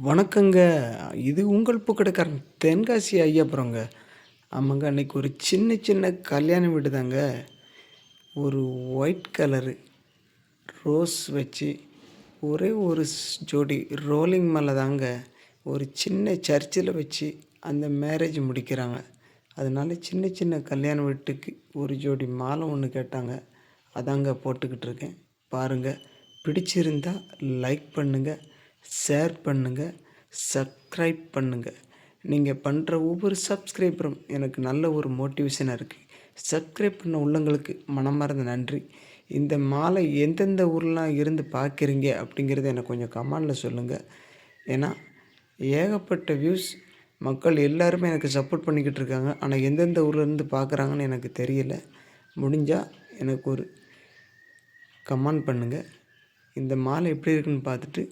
வணக்கங்க. இது உங்கள் பூக்கடைக்காரன் தென்காசி ஐயாப்புறங்க. ஆமாங்க, அன்னைக்கு ஒரு சின்ன சின்ன கல்யாண வீடு தாங்க. ஒரு ஒயிட் கலரு ரோஸ் வச்சு, ஒரே ஒரு ஜோடி ரோலிங் மாலை தாங்க. ஒரு சின்ன சர்ச்சில் வச்சு அந்த மேரேஜ் முடிக்கிறாங்க. அதனால சின்ன சின்ன கல்யாண வீட்டுக்கு ஒரு ஜோடி மாலை ஒன்று கேட்டாங்க. அதாங்க போட்டுக்கிட்டு இருக்கேன். பாருங்க. பிடிச்சிருந்தா லைக் பண்ணுங்க, ஷேர் பண்ணுங்க, சப்ஸ்கிரைப் பண்ணுங்க. நீங்கள் பண்ணுற ஒவ்வொரு சப்ஸ்கிரைபரும் எனக்கு நல்ல ஒரு மோட்டிவேஷனாக இருக்குது. சப்ஸ்கிரைப் பண்ண உள்ளங்களுக்கு மனமார்ந்த நன்றி. இந்த மாலை எந்தெந்த ஊர்லாம் இருந்து பார்க்குறீங்க அப்படிங்கிறத எனக்கு கொஞ்சம் கமெண்டில் சொல்லுங்கள். ஏன்னா ஏகப்பட்ட வியூஸ், மக்கள் எல்லாருமே எனக்கு சப்போர்ட் பண்ணிக்கிட்டு இருக்காங்க. ஆனால் எந்தெந்த ஊர்லேருந்து பார்க்குறாங்கன்னு எனக்கு தெரியல. முடிஞ்சால் எனக்கு ஒரு கமெண்ட் பண்ணுங்கள். இந்த மாலை எப்படி இருக்குன்னு பார்த்துட்டு